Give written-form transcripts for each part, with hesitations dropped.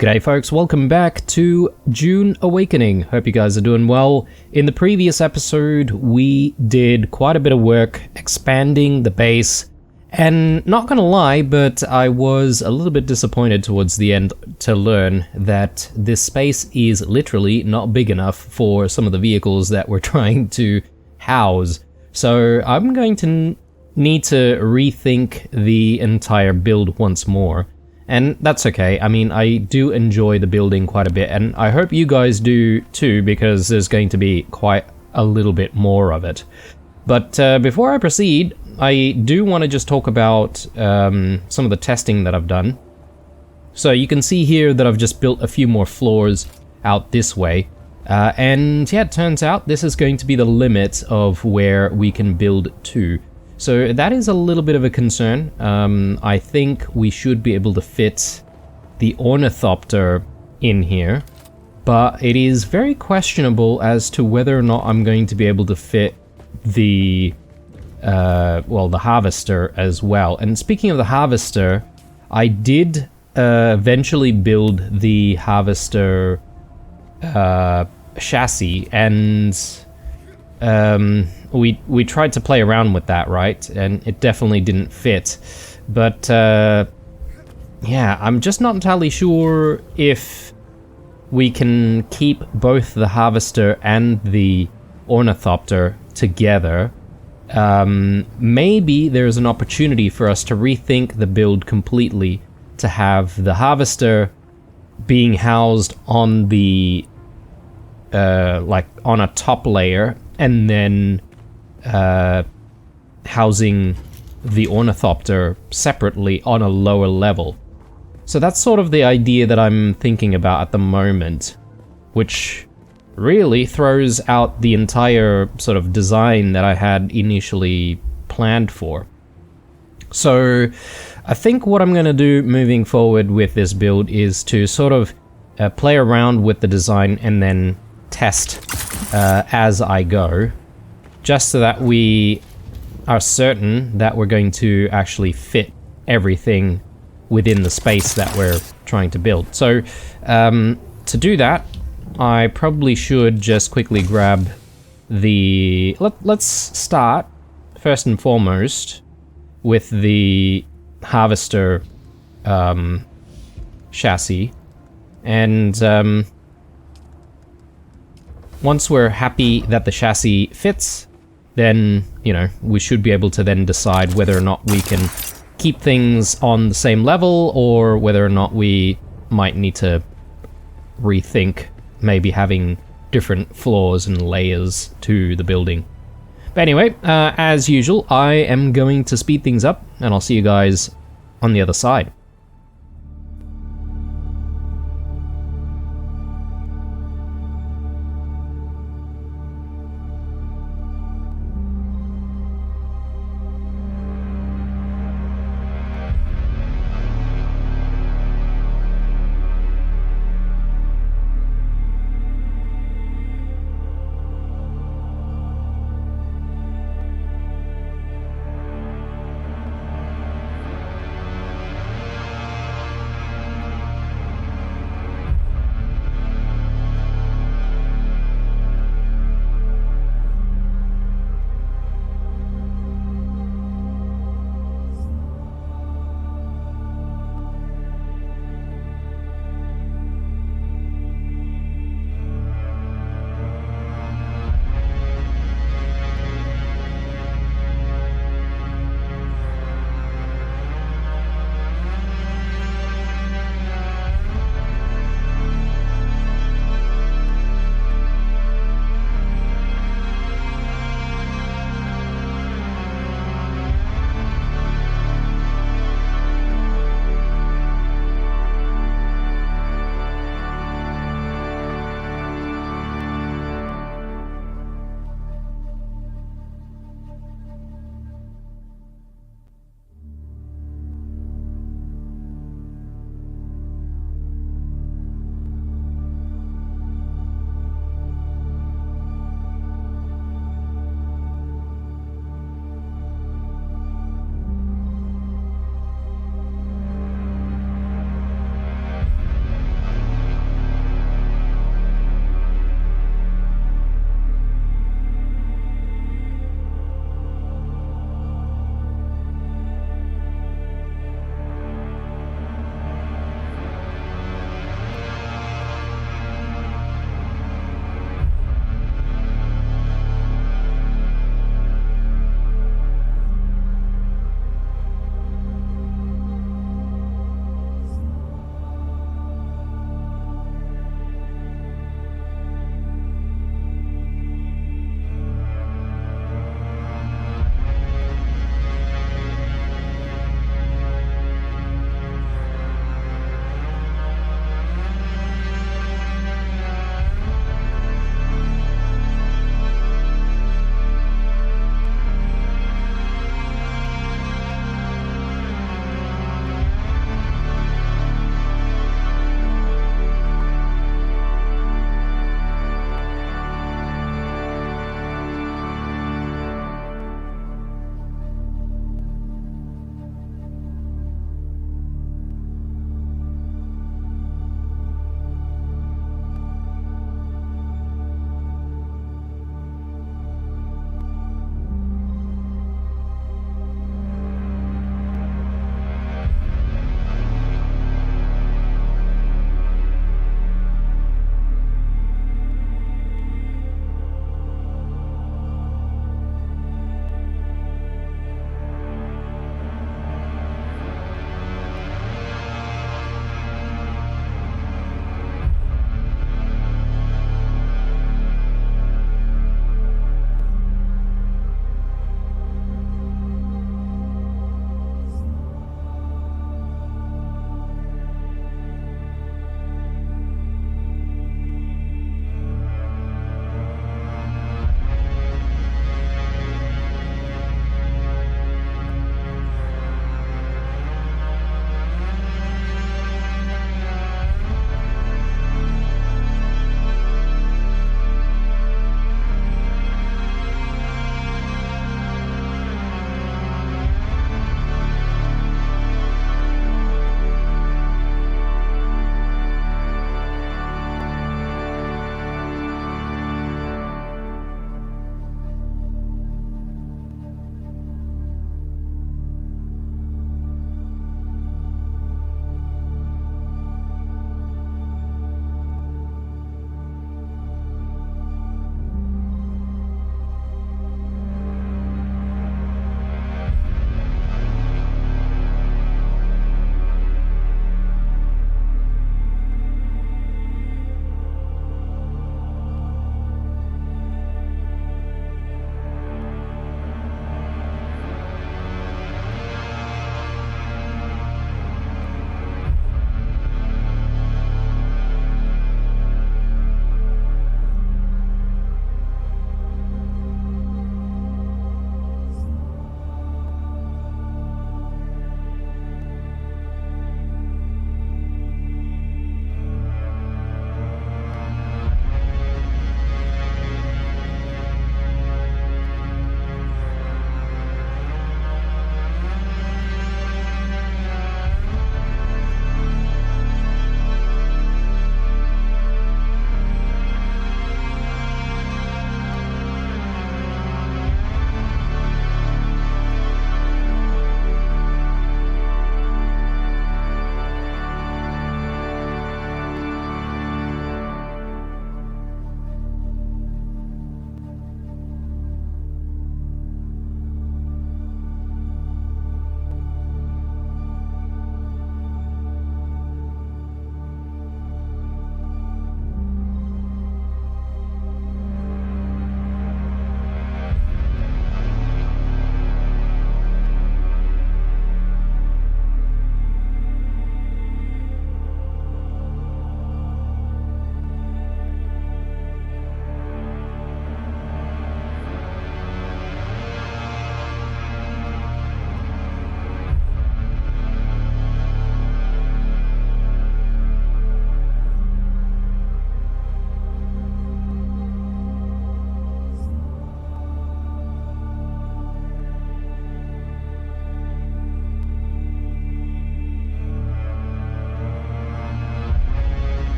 G'day folks, welcome back to Dune Awakening. Hope you guys are doing well. In the previous episode, we did quite a bit of work expanding the base, and not gonna lie, but I was a little bit disappointed towards the end to learn that this space is literally not big enough for some of the vehicles that we're trying to house. So I'm going to need to rethink the entire build once more. And that's okay. I mean, I do enjoy the building quite a bit, and I hope you guys do too, because there's going to be quite a little bit more of it. But before I proceed, I do want to just talk about some of the testing that I've done. So you can see here that I've just built a few more floors out this way. And yeah, it turns out this is going to be the limit of where we can build to. So that is a little bit of a concern. I think we should be able to fit the ornithopter in here, but it is very questionable as to whether or not I'm going to be able to fit the, the harvester as well. And speaking of the harvester, I did eventually build the harvester chassis, and we tried to play around with that, right? And it definitely didn't fit. But yeah, I'm just not entirely sure if we can keep both the harvester and the ornithopter together. Maybe there's an opportunity for us to rethink the build completely, to have the harvester being housed on the on a top layer, and then housing the ornithopter separately on a lower level. So that's sort of the idea that I'm thinking about at the moment, which really throws out the entire sort of design that I had initially planned for. So I think what I'm going to do moving forward with this build is to sort of play around with the design and then test as I go, just so that we are certain that we're going to actually fit everything within the space that we're trying to build. So to do that, I probably should just quickly grab the... Let's start, first and foremost, with the harvester chassis. And once we're happy that the chassis fits, then, you know, we should be able to then decide whether or not we can keep things on the same level, or whether or not we might need to rethink maybe having different floors and layers to the building. But anyway, as usual, I am going to speed things up, and I'll see you guys on the other side.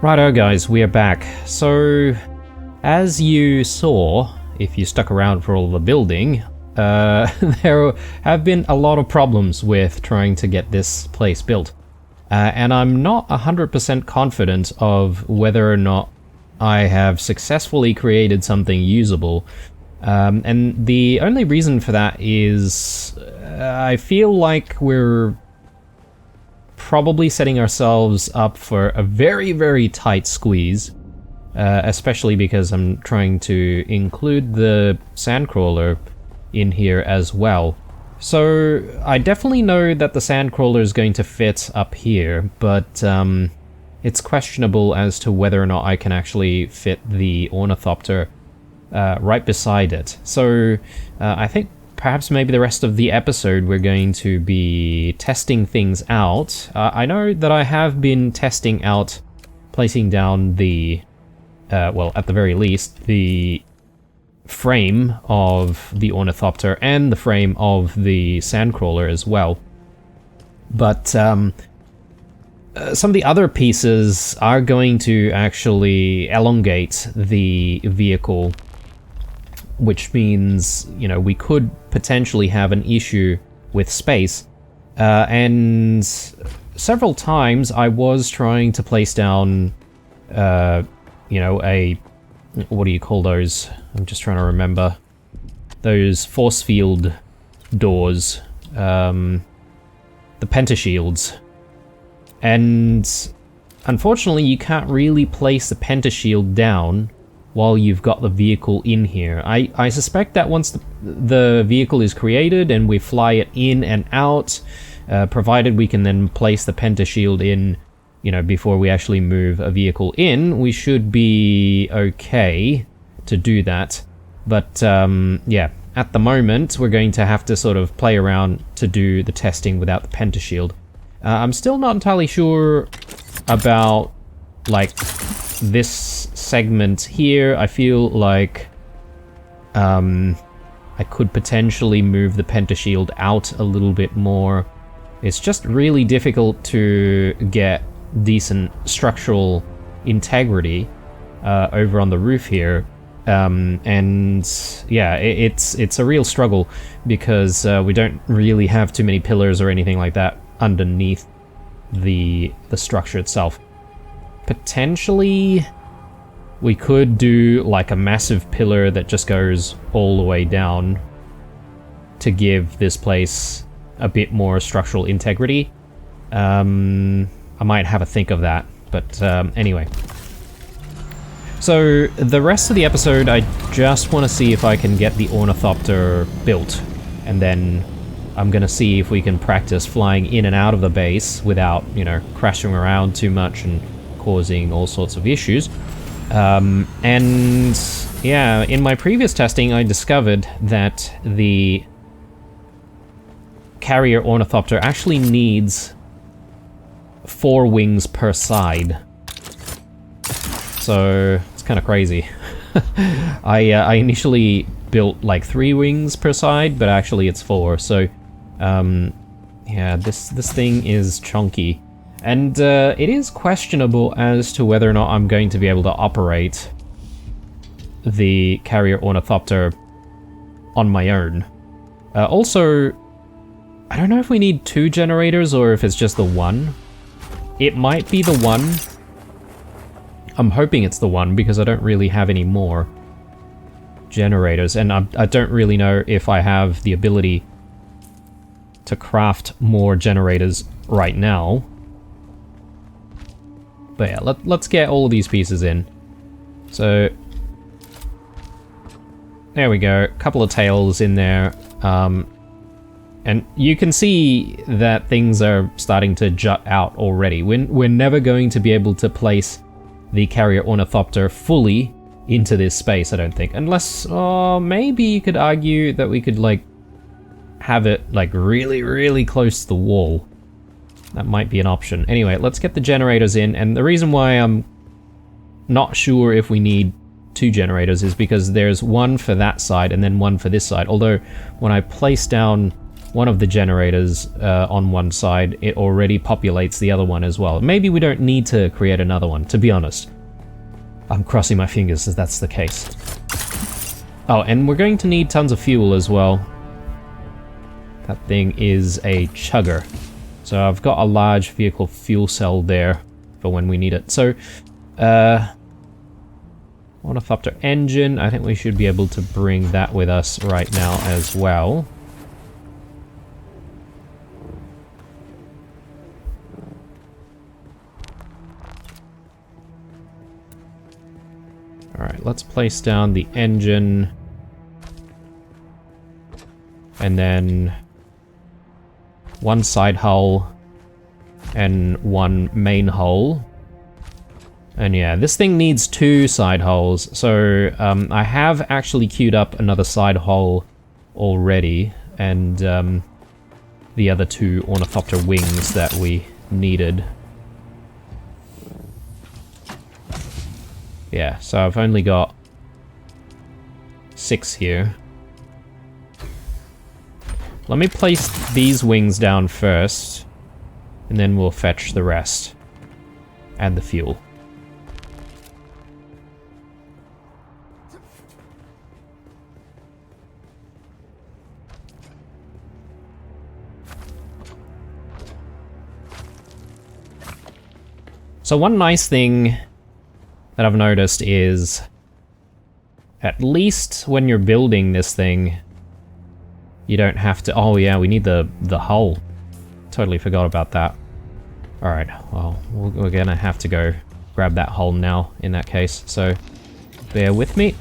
Righto guys, we are back. So, as you saw, if you stuck around for all the building, there have been a lot of problems with trying to get this place built. And I'm not 100% confident of whether or not I have successfully created something usable. And the only reason for that is I feel like we're probably setting ourselves up for a very, very tight squeeze, especially because I'm trying to include the sandcrawler in here as well. So I definitely know that the sandcrawler is going to fit up here, but it's questionable as to whether or not I can actually fit the ornithopter right beside it. So I think perhaps maybe the rest of the episode we're going to be testing things out. I know that I have been testing out placing down the, well, at the very least, the frame of the ornithopter and the frame of the sandcrawler as well. But some of the other pieces are going to actually elongate the vehicle, which means, you know, we could potentially have an issue with space. And several times I was trying to place down, you know, a... what do you call those? I'm just trying to remember. Those force field doors. The pentashields. And unfortunately you can't really place the pentashield down while you've got the vehicle in here. I suspect that once the vehicle is created and we fly it in and out, provided we can then place the pentashield in, you know, before we actually move a vehicle in, we should be okay to do that. But yeah, at the moment we're going to have to sort of play around to do the testing without the pentashield. I'm still not entirely sure about, like, this segment here. I feel like I could potentially move the pentashield out a little bit more. It's just really difficult to get decent structural integrity over on the roof here. And yeah, it's a real struggle because we don't really have too many pillars or anything like that underneath the structure itself. Potentially we could do like a massive pillar that just goes all the way down to give this place a bit more structural integrity. I might have a think of that, but anyway. So the rest of the episode, I just want to see if I can get the ornithopter built, and then I'm gonna see if we can practice flying in and out of the base without, you know, crashing around too much and causing all sorts of issues. And yeah, in my previous testing, I discovered that the carrier ornithopter actually needs 4 wings per side. So it's kind of crazy. I initially built like 3 wings per side, but actually it's 4. So yeah, this thing is chunky. And it is questionable as to whether or not I'm going to be able to operate the carrier ornithopter on my own. Also, I don't know if we need 2 generators or if it's just the 1. It might be the 1. I'm hoping it's the 1 because I don't really have any more generators, and I don't really know if I have the ability to craft more generators right now. But yeah, let's get all of these pieces in. So there we go, a couple of tails in there. And you can see that things are starting to jut out already. We're never going to be able to place the carrier ornithopter fully into this space, I don't think. Unless, maybe you could argue that we could, like, have it, like, really, really close to the wall. That might be an option. Anyway, let's get the generators in, and the reason why I'm not sure if we need 2 generators is because there's one for that side and then one for this side. Although, when I place down one of the generators on one side, it already populates the other one as well. Maybe we don't need to create another one, to be honest. I'm crossing my fingers as that's the case. Oh, and we're going to need tons of fuel as well. That thing is a chugger. So I've got a large vehicle fuel cell there for when we need it. So, ornithopter engine, I think we should be able to bring that with us right now as well. Alright, let's place down the engine. And then one side hull and one main hull. And yeah, this thing needs 2 side hulls. So I have actually queued up another side hull already, and the other 2 ornithopter wings that we needed. Yeah, so I've only got 6 here. Let me place these wings down first, and then we'll fetch the rest. And the fuel. So one nice thing that I've noticed is, at least when you're building this thing, you don't have to... Oh yeah, we need the hull. Totally forgot about that. Alright, well, we're gonna have to go grab that hull now, in that case, so bear with me.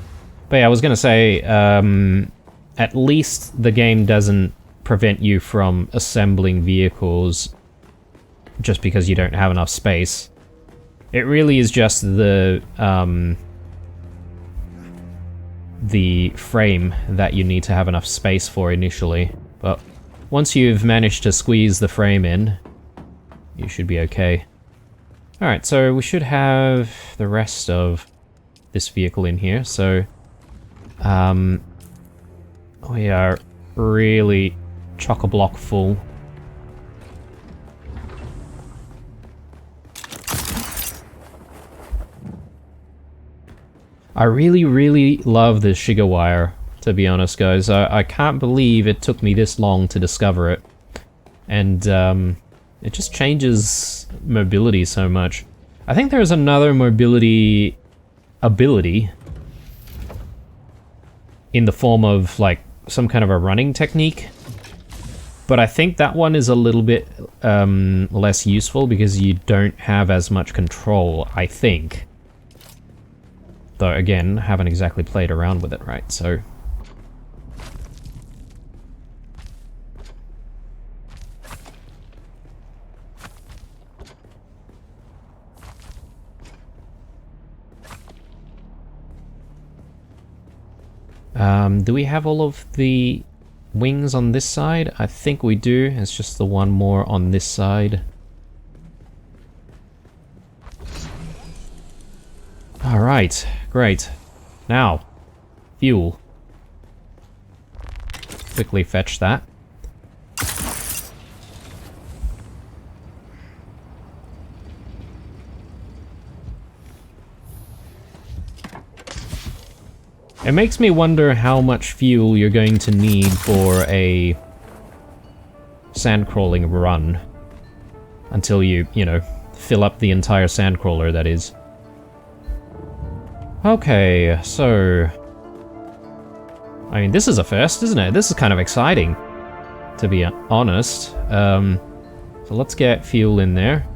But yeah, I was gonna say, at least the game doesn't prevent you from assembling vehicles just because you don't have enough space. It really is just the frame that you need to have enough space for initially. But once you've managed to squeeze the frame in, you should be okay. Alright, so we should have the rest of this vehicle in here, so we are really chock-a-block full. I really love this sugar wire, to be honest, guys. I can't believe it took me this long to discover it. And it just changes mobility so much. I think there's another mobility ability in the form of, like, some kind of a running technique. But I think that one is a little bit less useful because you don't have as much control, I think. Though, again, haven't exactly played around with it, right? So... do we have all of the wings on this side? I think we do. It's just the one more on this side. Alright, great. Now, fuel. Quickly fetch that. It makes me wonder how much fuel you're going to need for a sandcrawling run. Until you know, fill up the entire sandcrawler, that is. Okay, so... I mean, this is a first, isn't it? This is kind of exciting, to be honest. So let's get fuel in there.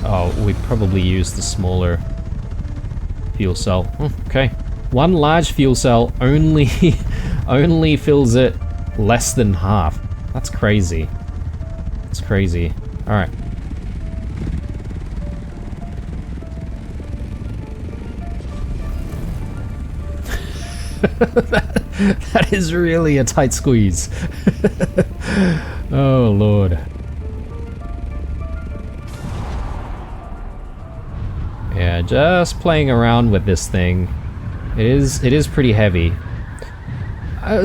Oh, we'd probably use the smaller fuel cell. Okay. One large fuel cell only only fills it less than half. That's crazy. That's crazy. Alright. that is really a tight squeeze. Oh, Lord. Yeah, just playing around with this thing. It is pretty heavy.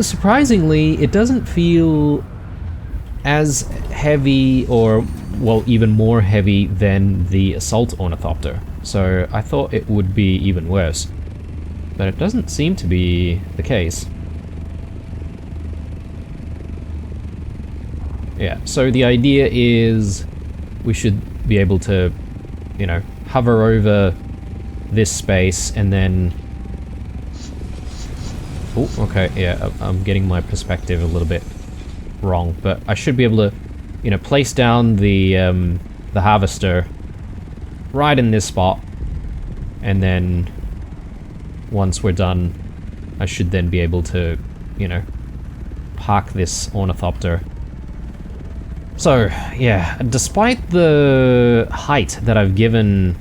Surprisingly, it doesn't feel as heavy or, well, even more heavy than the assault ornithopter. So I thought it would be even worse. But it doesn't seem to be the case. Yeah, so the idea is we should be able to, you know, hover over this space and then... Oh, okay, yeah, I'm getting my perspective a little bit wrong, but I should be able to, you know, place down the harvester right in this spot, and then once we're done, I should then be able to, you know, park this ornithopter. So, yeah, despite the height that I've given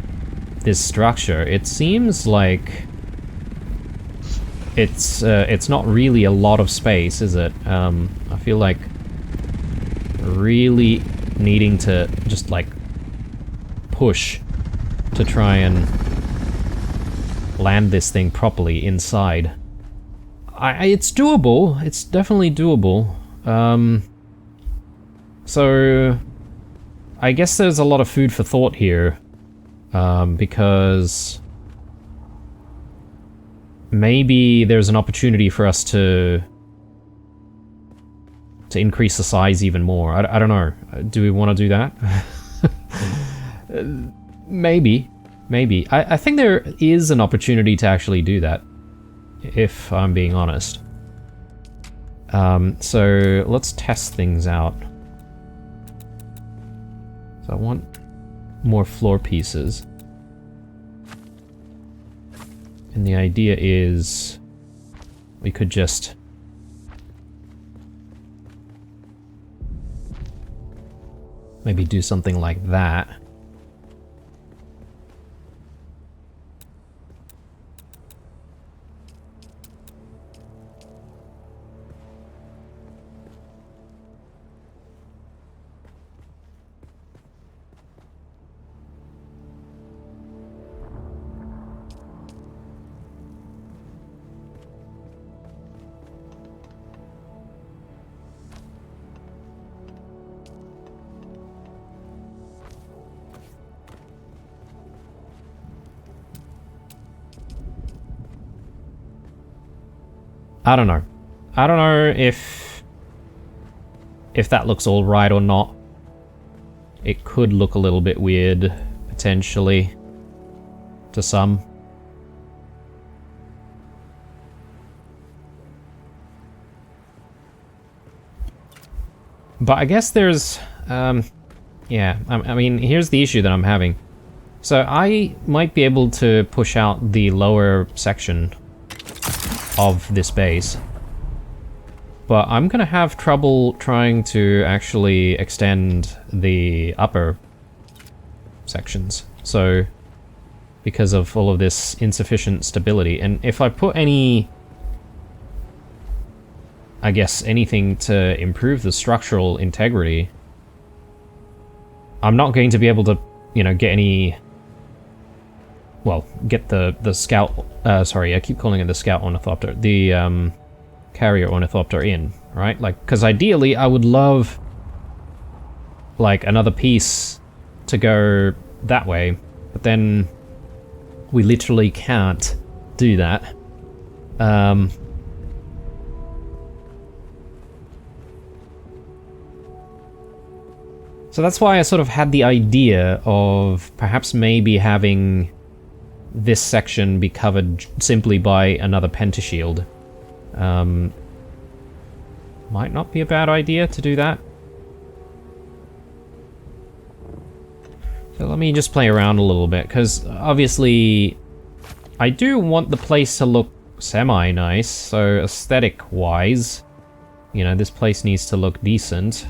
this structure, it seems like it's not really a lot of space, is it? I feel like really needing to just, like, push to try and land this thing properly inside. It's doable. It's definitely doable. So I guess there's a lot of food for thought here, because maybe there's an opportunity for us to increase the size even more. I don't know. Do we want to do that? Maybe. Maybe. I think there is an opportunity to actually do that, if I'm being honest. So let's test things out. So I want more floor pieces. And the idea is we could just maybe do something like that. I don't know. I don't know if that looks all right or not. It could look a little bit weird, potentially, to some. But I guess there's, yeah, I mean, here's the issue that I'm having. So I might be able to push out the lower section of this base, but I'm gonna have trouble trying to actually extend the upper sections, so because of all of this insufficient stability. And if I put any, I guess, anything to improve the structural integrity, I'm not going to be able to, you know, get any, well, get the scout, sorry, I keep calling it the scout ornithopter, the carrier ornithopter in, right? Like, because ideally I would love, like, another piece to go that way, but then we literally can't do that. So that's why I sort of had the idea of perhaps maybe having this section be covered simply by another pentashield. Might not be a bad idea to do that. So let me just play around a little bit, because obviously I do want the place to look semi-nice, so aesthetic-wise, you know, this place needs to look decent.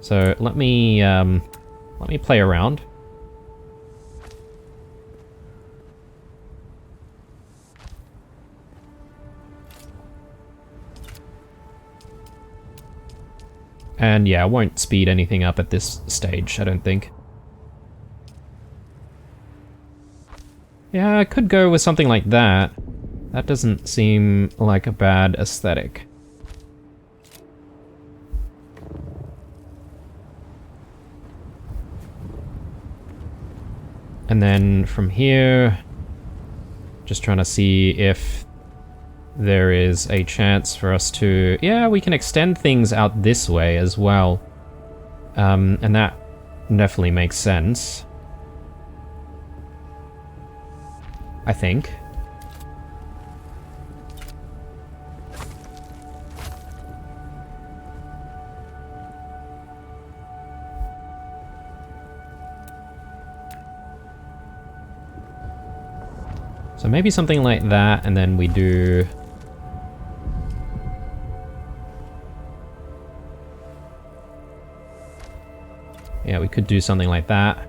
So let me play around. And yeah, I won't speed anything up at this stage, I don't think. Yeah, I could go with something like that. That doesn't seem like a bad aesthetic. And then from here, just trying to see if there is a chance for us to... Yeah, we can extend things out this way as well. And that definitely makes sense. I think. So maybe something like that, and then we do... Yeah, we could do something like that.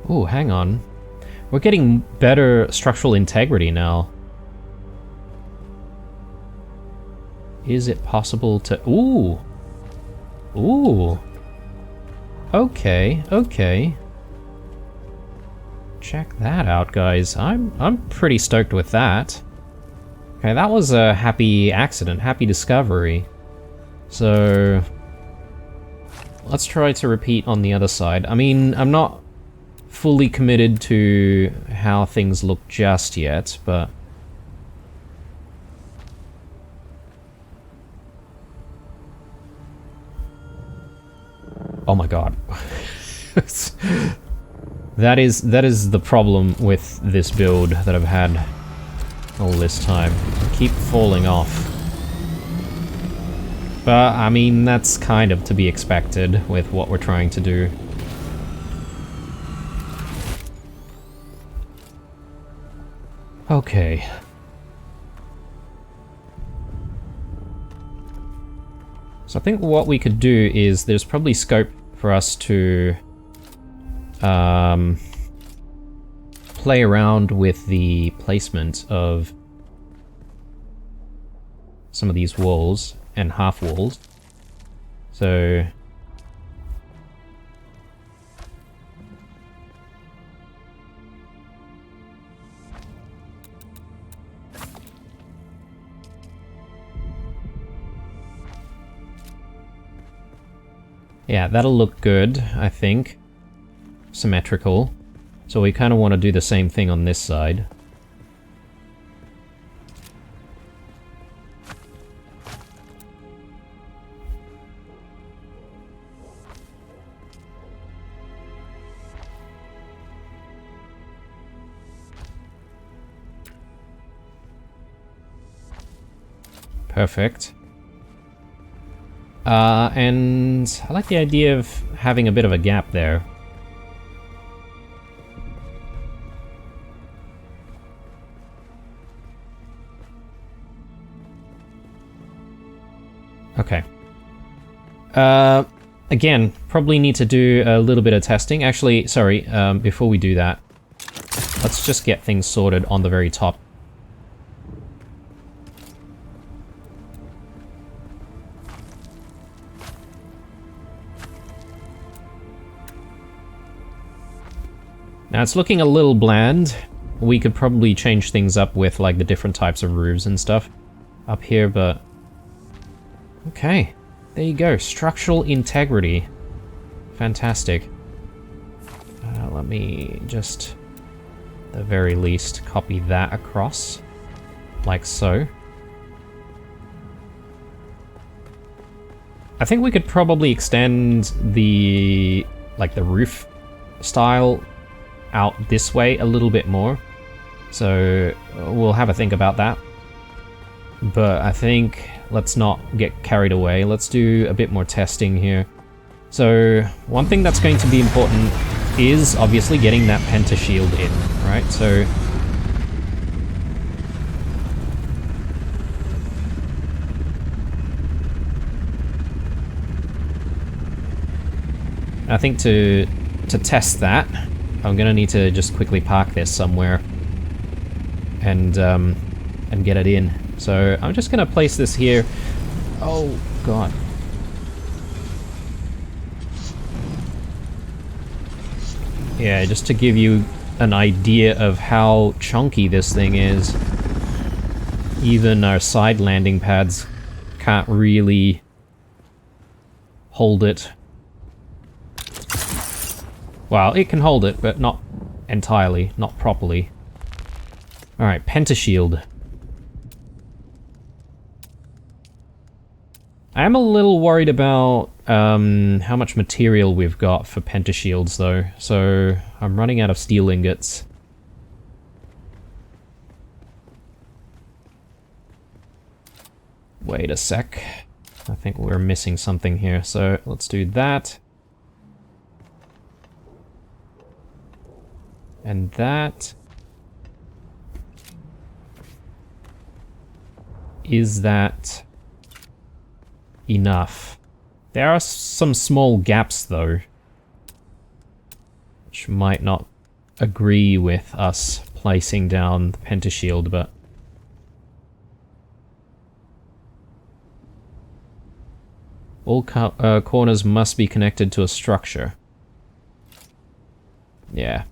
Oh, hang on. We're getting better structural integrity now. Is it possible to... Ooh! Ooh! Okay, okay. Check that out, guys. I'm pretty stoked with that. Okay, that was a happy accident, happy discovery. So... let's try to repeat on the other side. I mean, I'm not fully committed to how things look just yet, but... Oh my god. That is the problem with this build that I've had all this time. I keep falling off. But, I mean, that's kind of to be expected with what we're trying to do. Okay. So I think what we could do is there's probably scope for us to play around with the placement of some of these walls and half walls. So yeah, that'll look good, I think. Symmetrical. So we kind of want to do the same thing on this side. Perfect. And I like the idea of having a bit of a gap there. Okay. Again, probably need to do a little bit of testing. Actually, sorry, before we do that, let's just get things sorted on the very top. Now it's looking a little bland. We could probably change things up with like the different types of roofs and stuff up here, but... Okay, there you go. Structural integrity. Fantastic. Let me just, at the very least, copy that across. Like so. I think we could probably extend the, like the roof style out this way a little bit more. So we'll have a think about that. But I think let's not get carried away. Let's do a bit more testing here. So one thing that's going to be important is obviously getting that pentashield in, right? So I think to test that, I'm gonna need to just quickly park this somewhere and get it in. So I'm just gonna place this here. Oh god. Yeah, just to give you an idea of how chunky this thing is. Even our side landing pads can't really hold it. Well, it can hold it, but not entirely, not properly. Alright, pentashield. I am a little worried about how much material we've got for pentashields though, so I'm running out of steel ingots. Wait a sec. I think we're missing something here, so let's do that. And that. Is that enough? There are some small gaps though, which might not agree with us placing down the pentashield, but all corners must be connected to a structure. Yeah.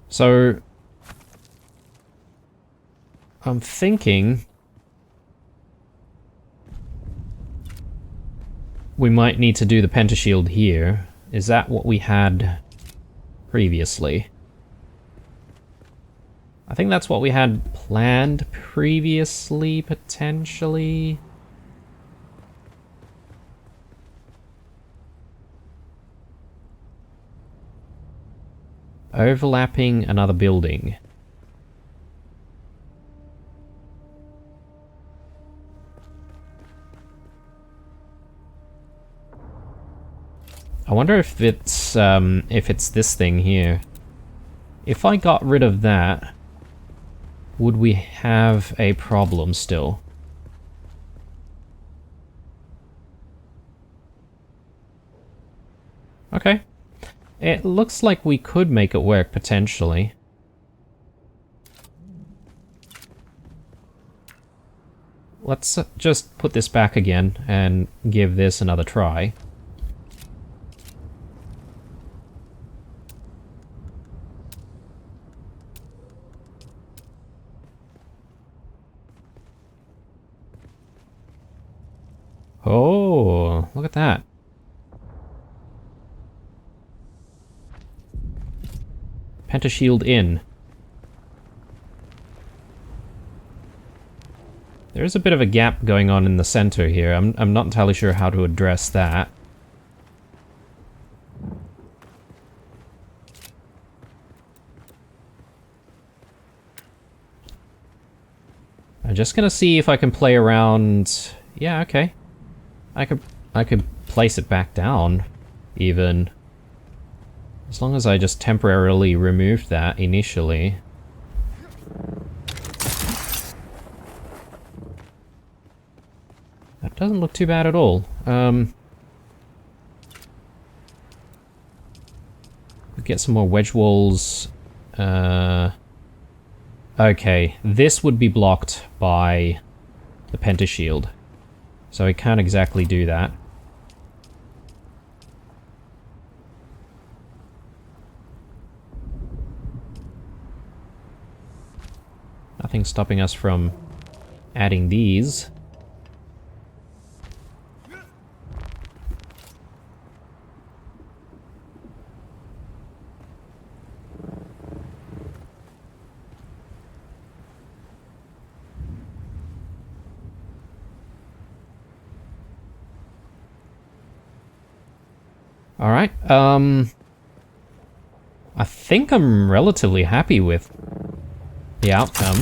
So I'm thinking we might need to do the pentashield here. Is that what we had previously? I think that's what we had planned previously, potentially. Overlapping another building. I wonder if it's this thing here. If I got rid of that, would we have a problem still? Okay. It looks like we could make it work, potentially. Let's just put this back again and give this another try. Oh, look at that. Pentashield in. There's a bit of a gap going on in the center here. I'm not entirely sure how to address that. I'm just gonna see if I can play around. Yeah, okay. I could place it back down, even. As long as I just temporarily removed that initially. That doesn't look too bad at all. Get some more wedge walls. Okay, this would be blocked by the pentashield. So I can't exactly do that. Nothing's stopping us from adding these. Alright, I think I'm relatively happy with the outcome.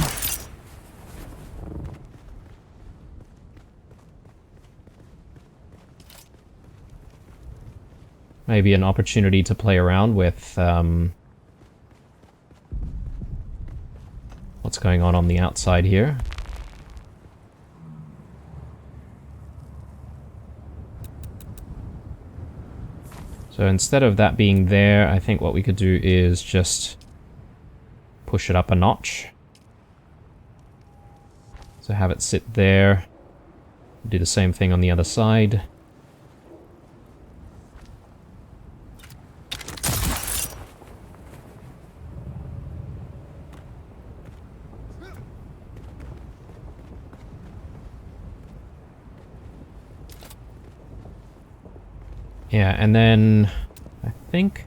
Maybe an opportunity to play around with what's going on the outside here. So instead of that being there, I think what we could do is just push it up a notch. So have it sit there. Do the same thing on the other side. Yeah, and then I think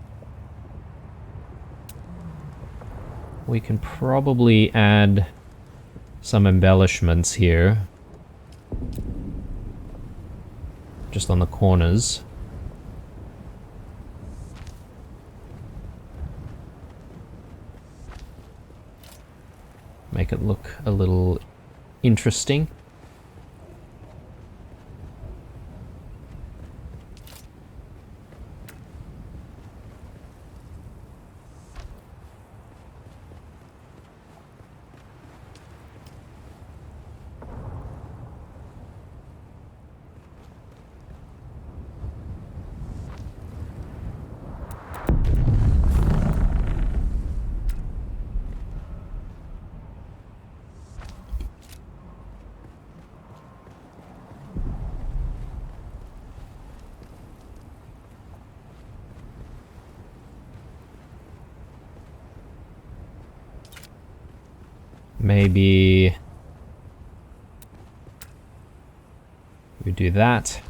we can probably add some embellishments here. Just on the corners. Make it look a little interesting. Maybe we do that.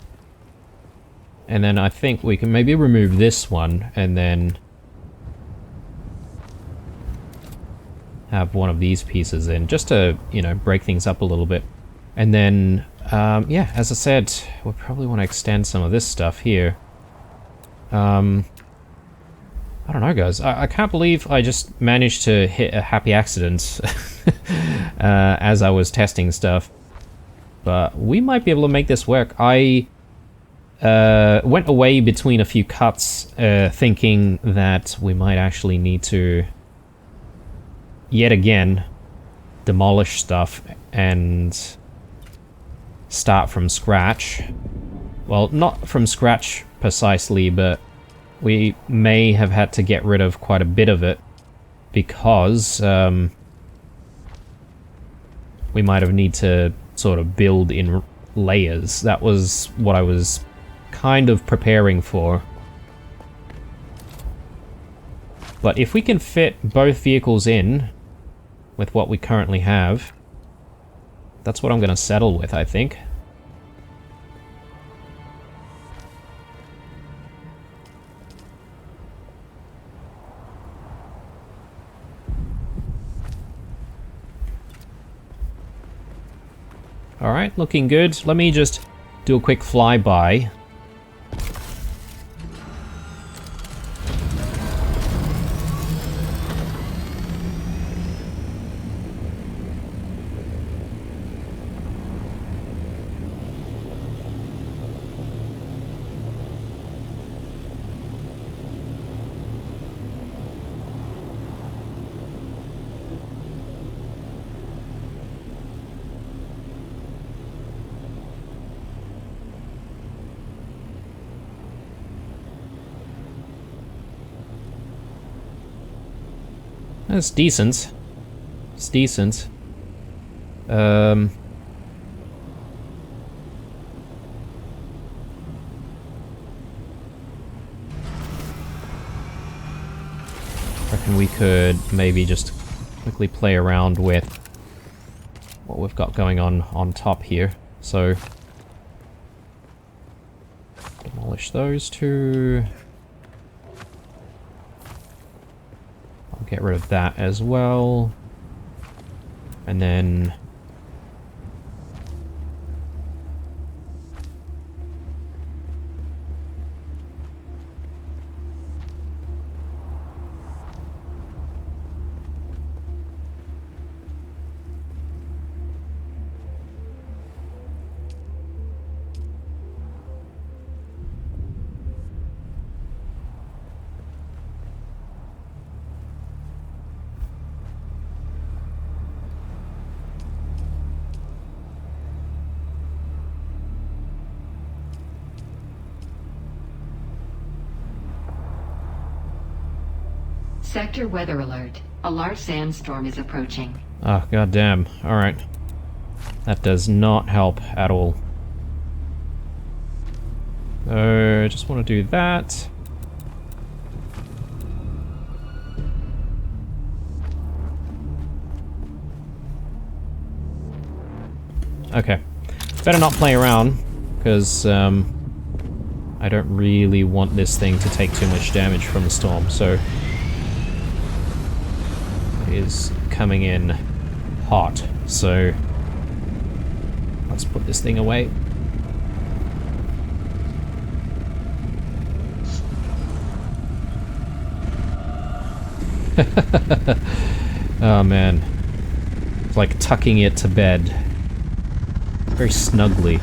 And then I think we can maybe remove this one and then have one of these pieces in, just to, you know, break things up a little bit. And then, yeah, as I said, we'll probably want to extend some of this stuff here. I don't know, guys. I can't believe I just managed to hit a happy accident as I was testing stuff. But we might be able to make this work. I went away between a few cuts thinking that we might actually need to, yet again, demolish stuff and start from scratch. Well, not from scratch precisely, but we may have had to get rid of quite a bit of it because we might have need to sort of build in layers. That was what I was kind of preparing for. But if we can fit both vehicles in with what we currently have, that's what I'm going to settle with, I think. Alright, looking good. Let me just do a quick flyby. That's decent. It's decent. Reckon we could maybe just quickly play around with what we've got going on top here. So demolish those two. Get rid of that as well. And then Sector weather alert. A large sandstorm is approaching. Oh, goddamn. Alright. That does not help at all. So, just want to do that. Okay. Better not play around, because I don't really want this thing to take too much damage from the storm, so it is coming in hot, so let's put this thing away. Oh man, it's like tucking it to bed very snugly.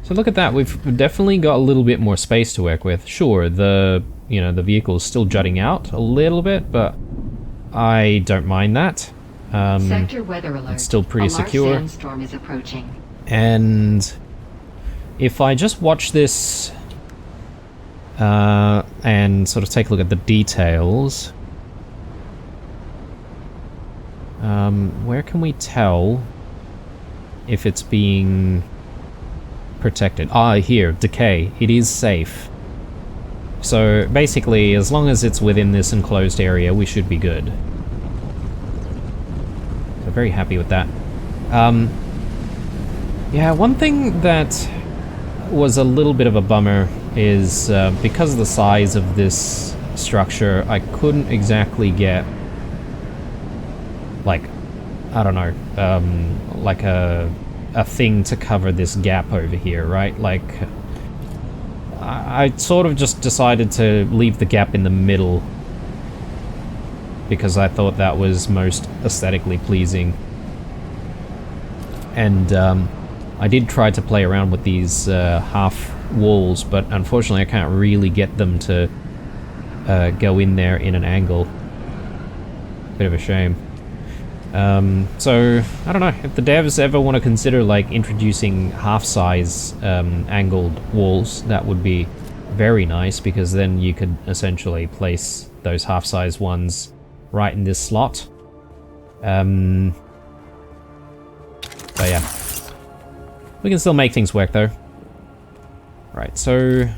So look at that, we've definitely got a little bit more space to work with. Sure, the vehicle's still jutting out a little bit, but I don't mind that. Sector weather alert. It's still pretty secure. A large sandstorm is approaching. And if I just watch this and sort of take a look at the details, where can we tell if it's being protected? Ah, here, decay. It is safe. So basically, as long as it's within this enclosed area, we should be good. So very happy with that. Yeah, one thing that was a little bit of a bummer is because of the size of this structure, I couldn't exactly get, like, I don't know, like a thing to cover this gap over here, right? Like, I sort of just decided to leave the gap in the middle because I thought that was most aesthetically pleasing. And I did try to play around with these half walls, but unfortunately I can't really get them to go in there in an angle. Bit of a shame. So, I don't know, if the devs ever want to consider, like, introducing half-size angled walls, that would be very nice, because then you could essentially place those half-size ones right in this slot. But yeah. We can still make things work, though. Right, so...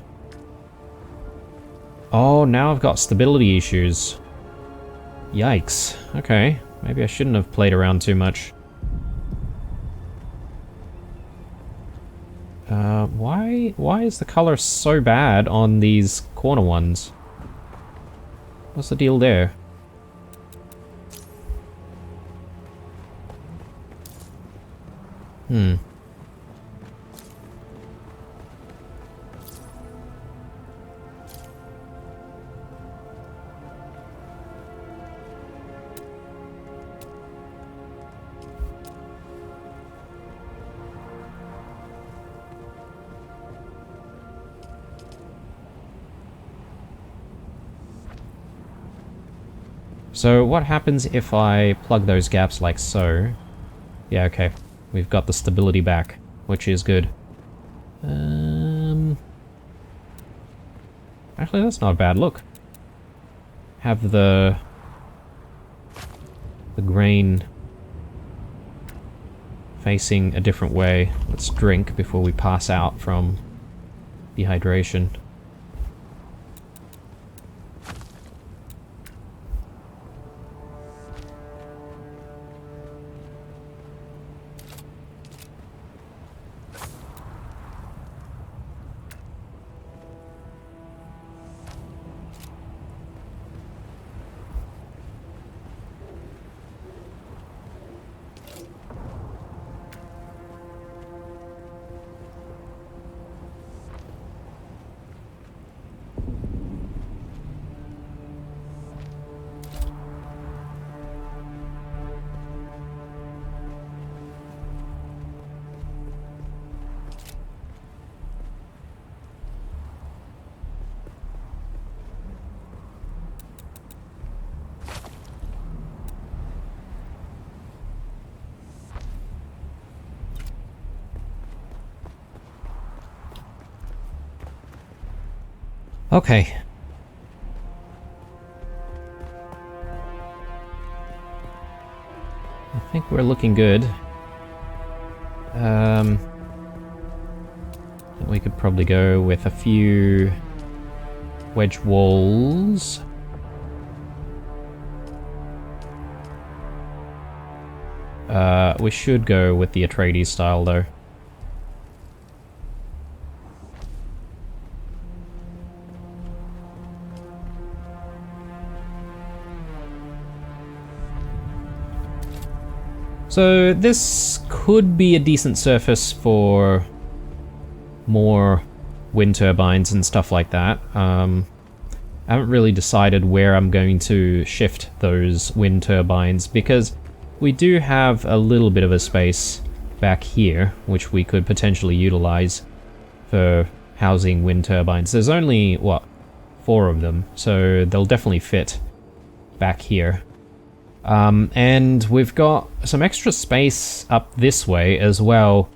Oh, now I've got stability issues. Yikes. Okay. Maybe I shouldn't have played around too much. Why is the color so bad on these corner ones? What's the deal there? Hmm. So what happens if I plug those gaps like so? Yeah, okay. We've got the stability back, which is good. Actually, that's not a bad look. Have the grain facing a different way. Let's drink before we pass out from dehydration. Okay. we're looking good. We could probably go with a few wedge walls. We should go with the Atreides style though. So this could be a decent surface for more wind turbines and stuff like that. I haven't really decided where I'm going to shift those wind turbines because we do have a little bit of a space back here which we could potentially utilize for housing wind turbines. There's only, what, 4 of them, so they'll definitely fit back here. And we've got some extra space up this way as well,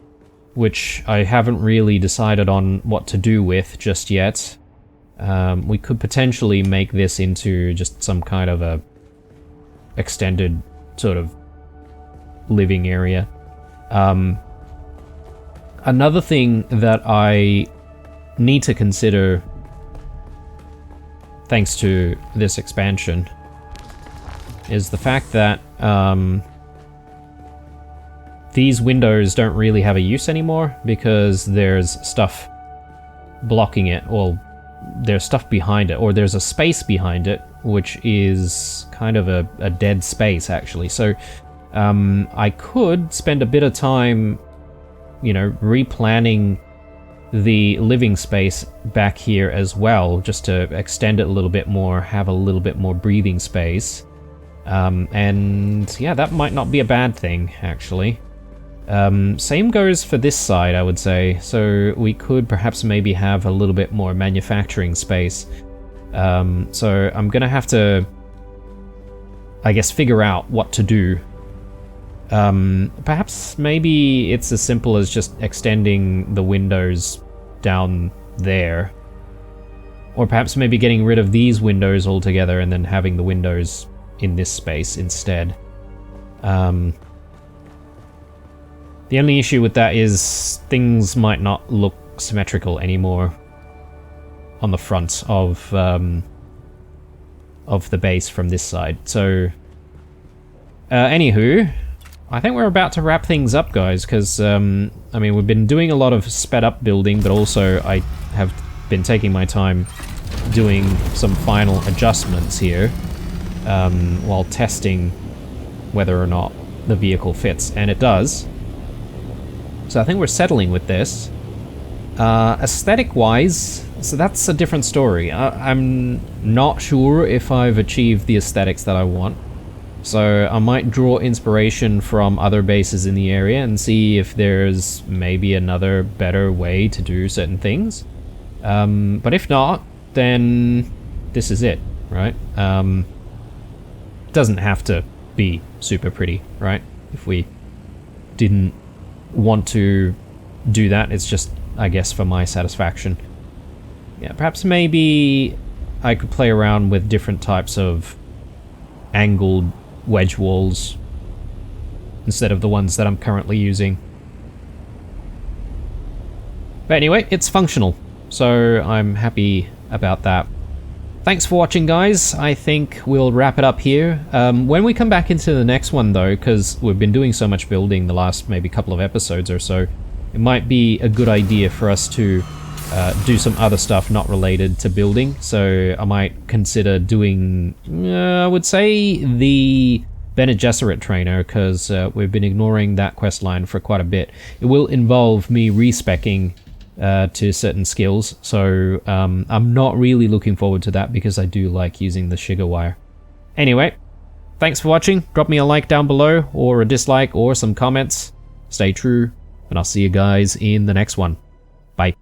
which I haven't really decided on what to do with just yet. We could potentially make this into just some kind of a extended sort of living area. Another thing that I need to consider thanks to this expansion is the fact that these windows don't really have a use anymore because there's stuff blocking it. Well, there's stuff behind it, or there's a space behind it, which is kind of a dead space, actually. So I could spend a bit of time, you know, replanning the living space back here as well, just to extend it a little bit more, have a little bit more breathing space. And yeah, that might not be a bad thing, actually. Same goes for this side, I would say. So we could perhaps maybe have a little bit more manufacturing space. So I'm gonna have to, I guess, figure out what to do. Perhaps maybe it's as simple as just extending the windows down there. Or perhaps maybe getting rid of these windows altogether and then having the windows in this space instead. The only issue with that is things might not look symmetrical anymore on the front of the base from this side. So, anywho, I think we're about to wrap things up, guys, because, I mean, we've been doing a lot of sped up building, but also I have been taking my time doing some final adjustments here while testing whether or not the vehicle fits, and it does. So I think we're settling with this. Aesthetic-wise, so that's a different story. I'm not sure if I've achieved the aesthetics that I want. So I might draw inspiration from other bases in the area and see if there's maybe another better way to do certain things. But if not, then this is it, right? Doesn't have to be super pretty, right? If we didn't want to do that, it's just, I guess, for my satisfaction. Yeah, perhaps maybe I could play around with different types of angled wedge walls instead of the ones that I'm currently using. But anyway, it's functional, so I'm happy about that. Thanks for watching, guys. I think we'll wrap it up here. When we come back into the next one, though, because we've been doing so much building the last maybe couple of episodes or so, it might be a good idea for us to do some other stuff not related to building. So I might consider doing, I would say, the Bene Gesserit trainer, because we've been ignoring that quest line for quite a bit. It will involve me respecking to certain skills, so I'm not really looking forward to that because I do like using the sugar wire. Anyway, thanks for watching. Drop me a like down below, or a dislike, or some comments. Stay true, and I'll see you guys in the next one. Bye.